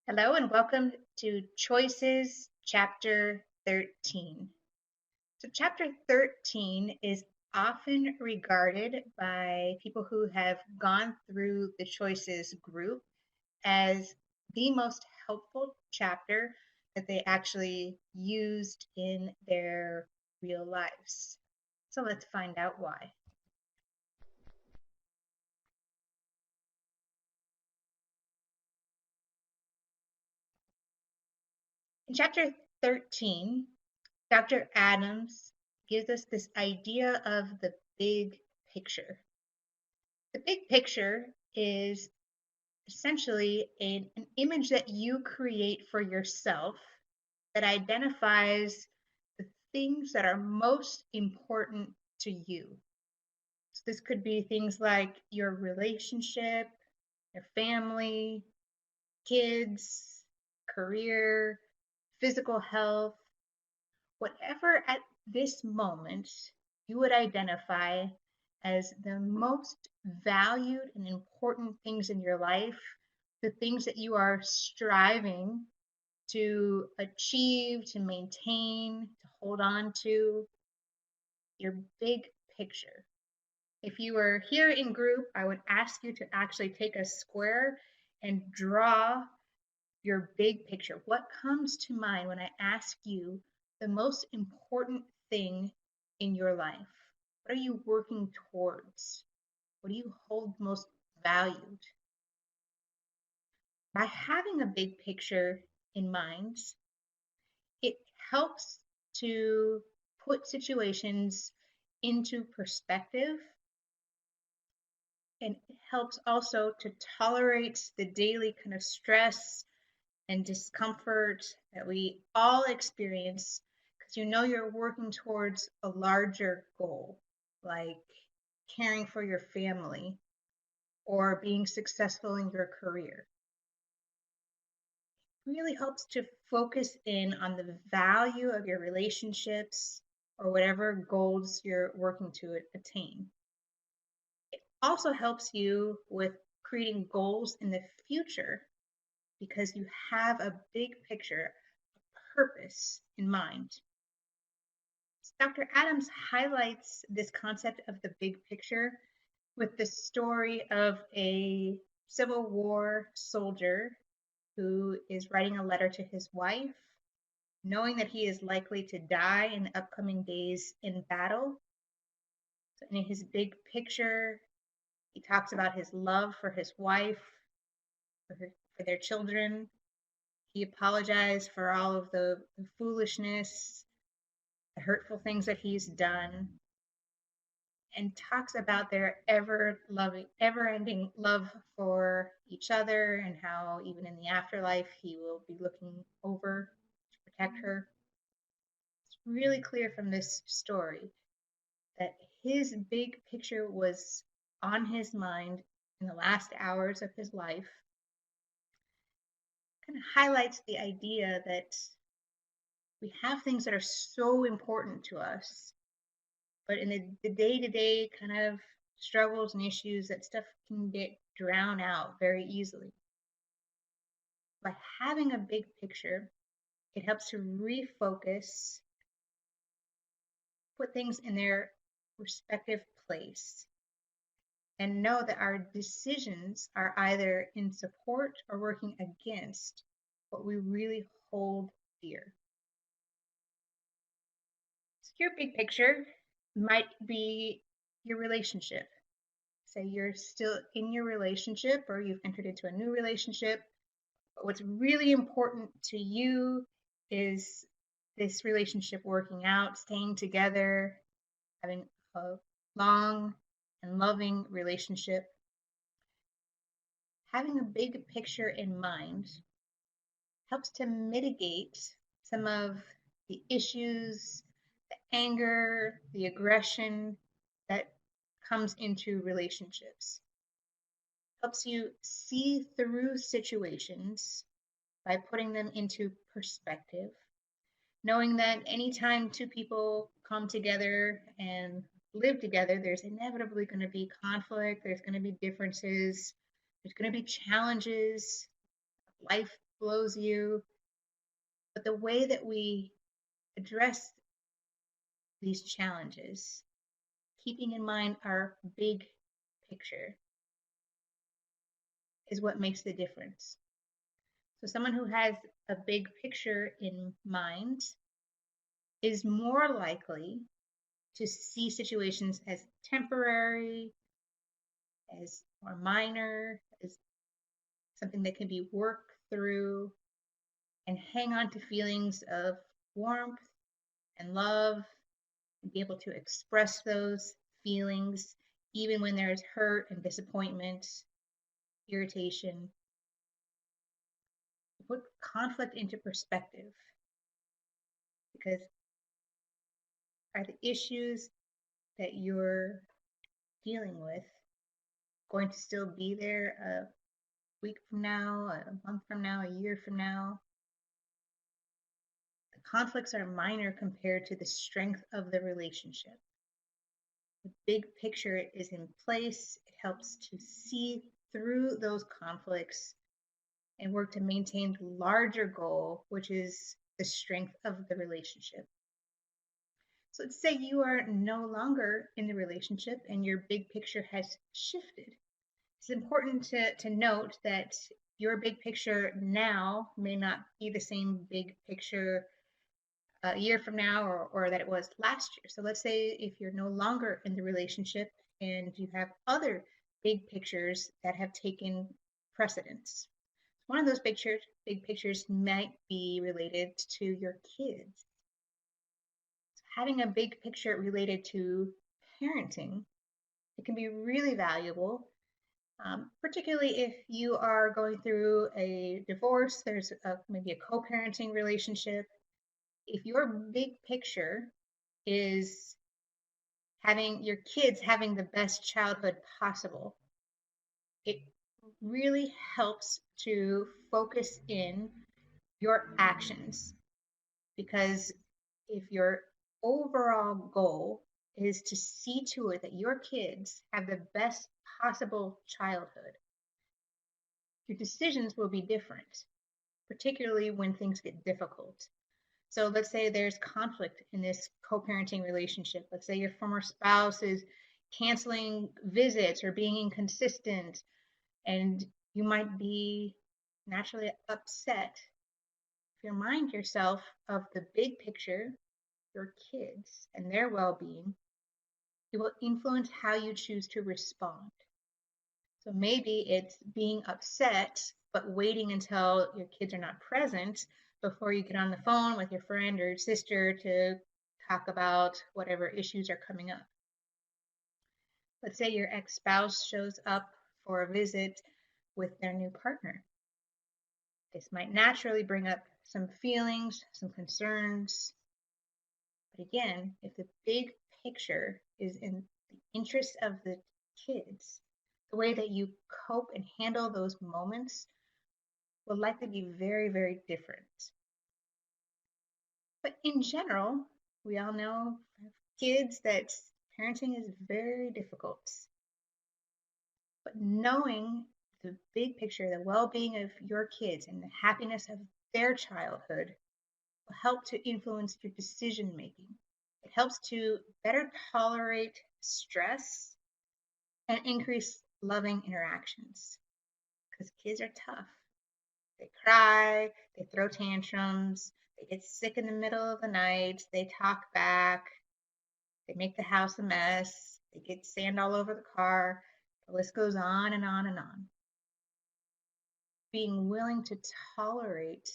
Hello and welcome to Choices Chapter 13. So, Chapter 13 is often regarded by people who have gone through the Choices group as the most helpful chapter that they actually used in their real lives. So, let's find out why. In Chapter 13, Dr. Adams gives us this idea of the big picture. The big picture is essentially an image that you create for yourself that identifies the things that are most important to you. So this could be things like your relationship, your family, kids, career, physical health, whatever at this moment you would identify as the most valued and important things in your life, the things that you are striving to achieve, to maintain, to hold on to, your big picture. If you were here in group, I would ask you to actually take a square and draw your big picture. What comes to mind when I ask you the most important thing in your life? What are you working towards? What do you hold most valued? By having a big picture in mind, it helps to put situations into perspective, and it helps also to tolerate the daily kind of stress and discomfort that we all experience because you know you're working towards a larger goal, like caring for your family or being successful in your career. It really helps to focus in on the value of your relationships or whatever goals you're working to attain. It also helps you with creating goals in the future because you have a big picture, a purpose in mind. Dr. Adams highlights this concept of the big picture with the story of a Civil War soldier who is writing a letter to his wife, knowing that he is likely to die in the upcoming days in battle. So in his big picture, he talks about his love for his wife, for their children. He apologized for all of the foolishness, the hurtful things that he's done, and talks about their ever ending love for each other and how even in the afterlife he will be looking over to protect her. It's really clear from this story that his big picture was on his mind in the last hours of his life. Kind of highlights the idea that we have things that are so important to us, but in the day-to-day kind of struggles and issues, that stuff can get drowned out very easily. By having a big picture, it helps to refocus, put things in their respective place, and know that our decisions are either in support or working against what we really hold dear. So your big picture might be your relationship. Say you're still in your relationship or you've entered into a new relationship, but what's really important to you is this relationship working out, staying together, having a long and loving relationship. Having a big picture in mind helps to mitigate some of the issues, the anger, the aggression that comes into relationships. Helps you see through situations by putting them into perspective, knowing that anytime two people come together and live together, there's inevitably going to be conflict, there's going to be differences, there's going to be challenges. Life blows you. But the way that we address these challenges, keeping in mind our big picture, is what makes the difference. So someone who has a big picture in mind is more likely to see situations as temporary, as more minor, as something that can be worked through, and hang on to feelings of warmth and love, and be able to express those feelings even when there's hurt and disappointment, irritation. Put conflict into perspective, because are the issues that you're dealing with going to still be there a week from now, a month from now, a year from now? The conflicts are minor compared to the strength of the relationship. The big picture is in place. It helps to see through those conflicts and work to maintain the larger goal, which is the strength of the relationship. So let's say you are no longer in the relationship and your big picture has shifted. It's important to note that your big picture now may not be the same big picture a year from now, or that it was last year. So let's say if you're no longer in the relationship and you have other big pictures that have taken precedence. One of those big pictures might be related to your kids. So having a big picture related to parenting, it can be really valuable, particularly if you are going through a divorce, there's maybe a co-parenting relationship. If your big picture is having your kids having the best childhood possible, it really helps to focus in your actions, because if your overall goal is to see to it that your kids have the best possible childhood, your decisions will be different, particularly when things get difficult. So let's say there's conflict in this co-parenting relationship. Let's say your former spouse is canceling visits or being inconsistent, and you might be naturally upset. If you remind yourself of the big picture, your kids and their well-being, it will influence how you choose to respond. So maybe it's being upset, but waiting until your kids are not present before you get on the phone with your friend or sister to talk about whatever issues are coming up. Let's say your ex-spouse shows up for a visit with their new partner. This might naturally bring up some feelings, some concerns. But again, if the big picture is in the interest of the kids, the way that you cope and handle those moments will likely be very, very different. But in general, we all know kids that parenting is very difficult. But knowing the big picture, the well-being of your kids and the happiness of their childhood will help to influence your decision making. It helps to better tolerate stress and increase loving interactions, because kids are tough. They cry, they throw tantrums, they get sick in the middle of the night, they talk back, they make the house a mess, they get sand all over the car. The list goes on and on and on. Being willing to tolerate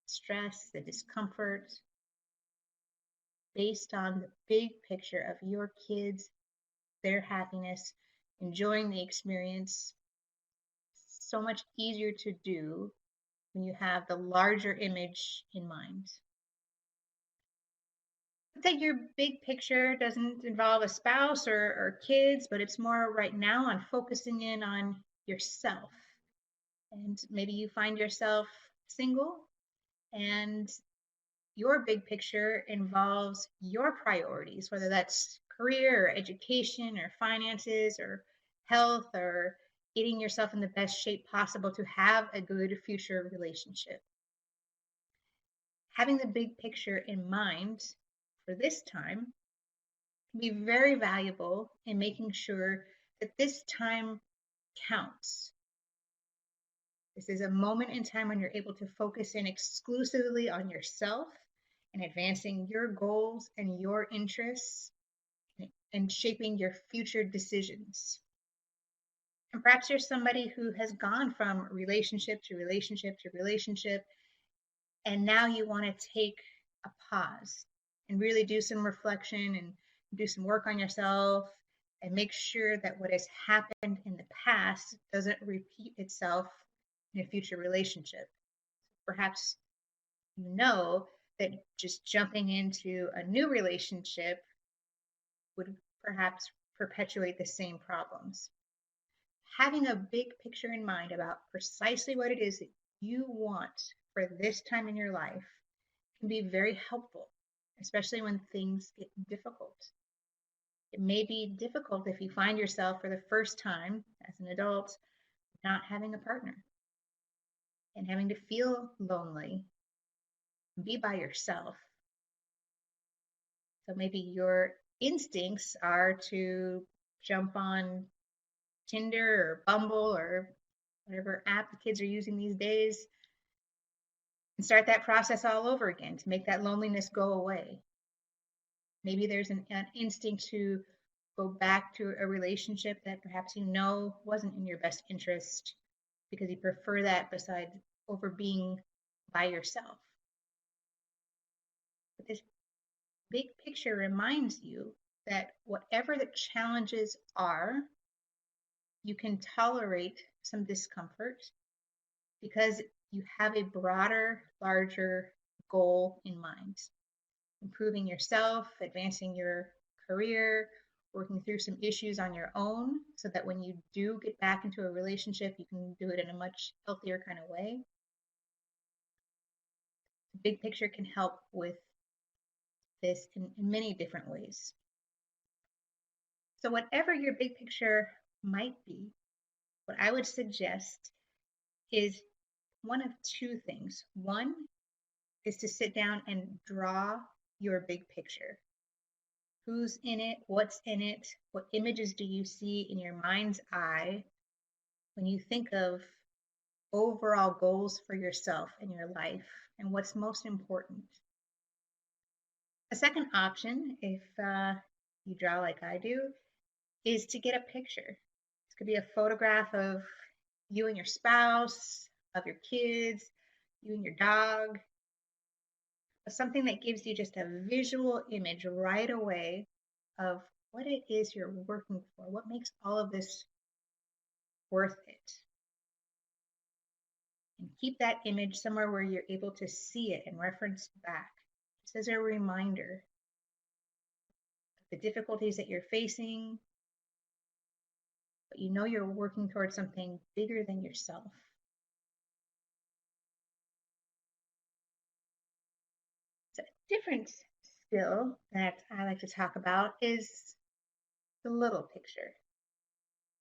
stress, the discomfort, based on the big picture of your kids, their happiness, enjoying the experience, so much easier to do when you have the larger image in mind. Let's say your big picture doesn't involve a spouse or kids, but it's more right now on focusing in on yourself. And maybe you find yourself single, and your big picture involves your priorities, whether that's career or education or finances or health or getting yourself in the best shape possible to have a good future relationship. Having the big picture in mind for this time can be very valuable in making sure that this time counts. This is a moment in time when you're able to focus in exclusively on yourself and advancing your goals and your interests and shaping your future decisions. And perhaps you're somebody who has gone from relationship to relationship to relationship, and now you want to take a pause and really do some reflection and do some work on yourself and make sure that what has happened in the past doesn't repeat itself in a future relationship. Perhaps you know that just jumping into a new relationship would perhaps perpetuate the same problems. Having a big picture in mind about precisely what it is that you want for this time in your life can be very helpful, especially when things get difficult. It may be difficult if you find yourself for the first time as an adult not having a partner and having to feel lonely and be by yourself. So maybe your instincts are to jump on Tinder or Bumble or whatever app the kids are using these days and start that process all over again to make that loneliness go away. Maybe there's an instinct to go back to a relationship that perhaps you know wasn't in your best interest because you prefer that beside over being by yourself. But this big picture reminds you that whatever the challenges are, you can tolerate some discomfort because you have a broader, larger goal in mind. Improving yourself, advancing your career, working through some issues on your own so that when you do get back into a relationship, you can do it in a much healthier kind of way. The big picture can help with this in many different ways. So whatever your big picture might be, what I would suggest is one of two things. One is to sit down and draw your big picture. Who's in it? What's in it? What images do you see in your mind's eye when you think of overall goals for yourself and your life and what's most important? A second option, if you draw like I do, is to get a picture. This could be a photograph of you and your spouse, of your kids, you and your dog, something that gives you just a visual image right away of what it is you're working for, what makes all of this worth it. And keep that image somewhere where you're able to see it and reference back, just as a reminder of the difficulties that you're facing, but you know you're working towards something bigger than yourself. So a different skill that I like to talk about is the little picture.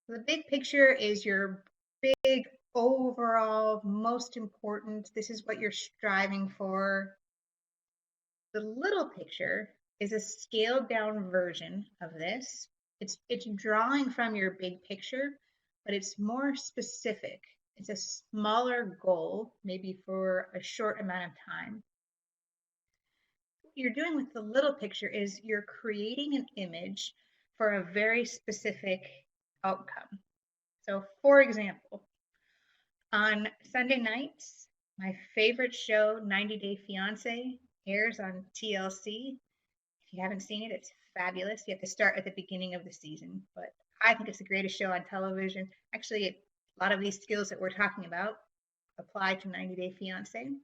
The big picture is your big overall most important. This is what you're striving for. The little picture is a scaled down version of this. It's drawing from your big picture, but it's more specific. It's a smaller goal, maybe for a short amount of time. What you're doing with the little picture is you're creating an image for a very specific outcome. So, for example, on Sunday nights, my favorite show, 90 Day Fiancé, airs on TLC. If you haven't seen it, it's fabulous. You have to start at the beginning of the season, but I think it's the greatest show on television. Actually, a lot of these skills that we're talking about apply to 90 Day Fiancé.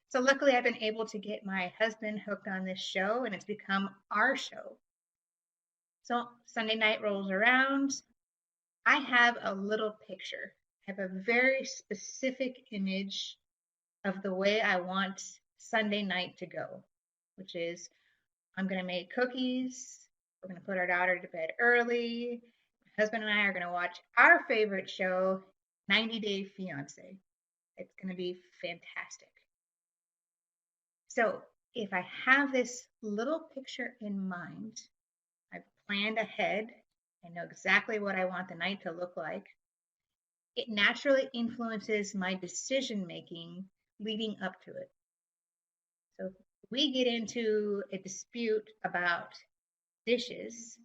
So luckily, I've been able to get my husband hooked on this show, and it's become our show. So Sunday night rolls around. I have a little picture. I have a very specific image of the way I want Sunday night to go, which is I'm going to make cookies. We're going to put our daughter to bed early. husband and I are going to watch our favorite show, 90 Day Fiance. It's going to be fantastic. So if I have this little picture in mind, I've planned ahead, I know exactly what I want the night to look like, it naturally influences my decision making leading up to it. So if we get into a dispute about dishes,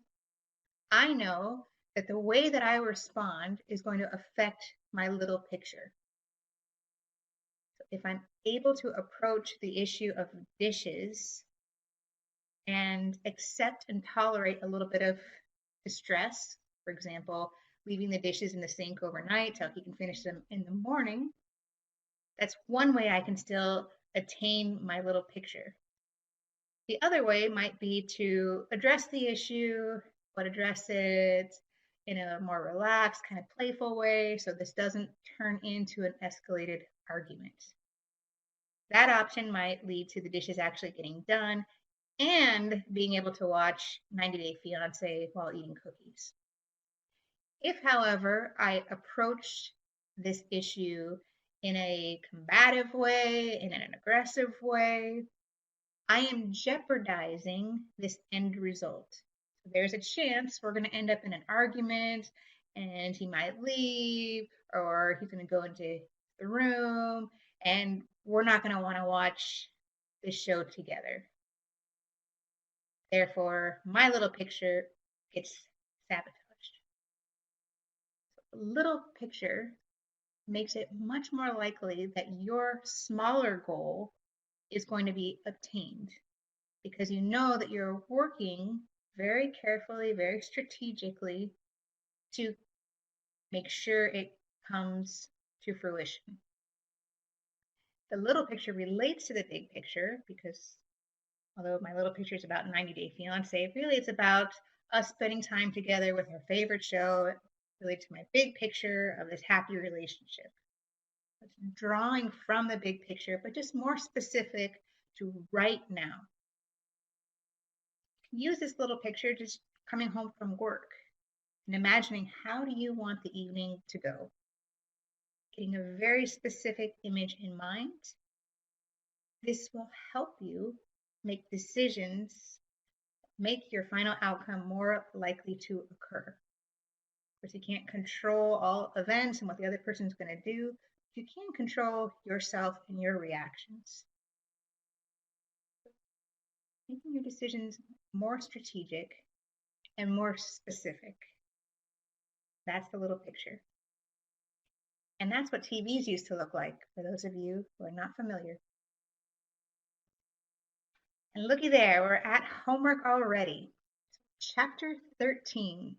I know that the way that I respond is going to affect my little picture. So if I'm able to approach the issue of dishes and accept and tolerate a little bit of distress, for example, leaving the dishes in the sink overnight so he can finish them in the morning, that's one way I can still attain my little picture. The other way might be to address the issue, but address it in a more relaxed, kind of playful way so this doesn't turn into an escalated argument. That option might lead to the dishes actually getting done and being able to watch 90 Day Fiance while eating cookies. If, however, I approach this issue in a combative way, in an aggressive way, I am jeopardizing this end result. So there's a chance we're going to end up in an argument and he might leave or he's going to go into the room and we're not going to want to watch this show together. Therefore, my little picture gets sabotaged. So the little picture makes it much more likely that your smaller goal is going to be obtained because you know that you're working very carefully, very strategically to make sure it comes to fruition. The little picture relates to the big picture because although my little picture is about 90 Day Fiance, really it's about us spending time together with our favorite show, related to my big picture of this happy relationship. It's drawing from the big picture, but just more specific to right now. Use this little picture just coming home from work and imagining how do you want the evening to go. Getting a very specific image in mind. This will help you make decisions, make your final outcome more likely to occur. Of course, you can't control all events and what the other person is going to do. You can control yourself and your reactions. Making your decisions more strategic and more specific. That's the little picture. And that's what TVs used to look like, for those of you who are not familiar. And looky there, we're at homework already. Chapter 13.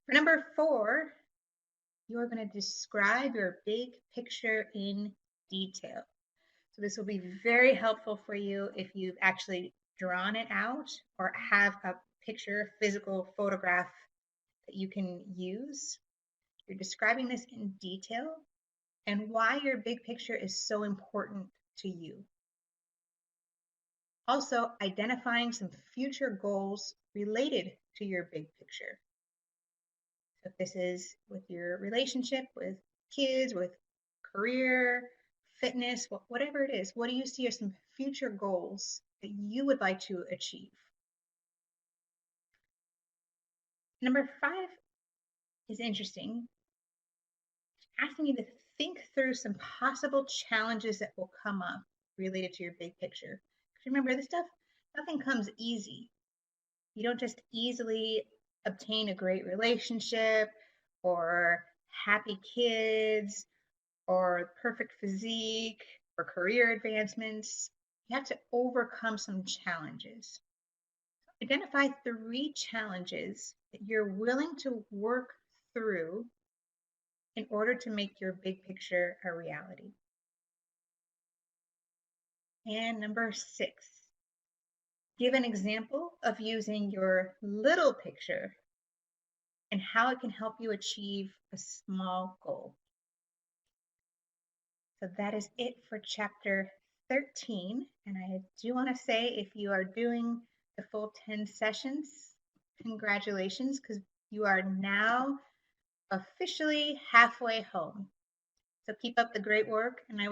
For number 4, you are going to describe your big picture in detail. So this will be very helpful for you if you've actually drawn it out or have a picture, physical photograph that you can use. You're describing this in detail and why your big picture is so important to you. Also, identifying some future goals related to your big picture. So if this is with your relationship, with kids, with career, fitness, whatever it is, what do you see as some future goals that you would like to achieve? Number 5 is interesting, asking you to think through some possible challenges that will come up related to your big picture. Because remember, this stuff, nothing comes easy. You don't just easily obtain a great relationship or happy kids or perfect physique or career advancements. You have to overcome some challenges. Identify 3 challenges that you're willing to work through in order to make your big picture a reality. And number 6, give an example of using your little picture and how it can help you achieve a small goal. So that is it for chapter 13. And I do want to say if you are doing the full 10 sessions, congratulations, because You are now officially halfway home. So keep up the great work, and I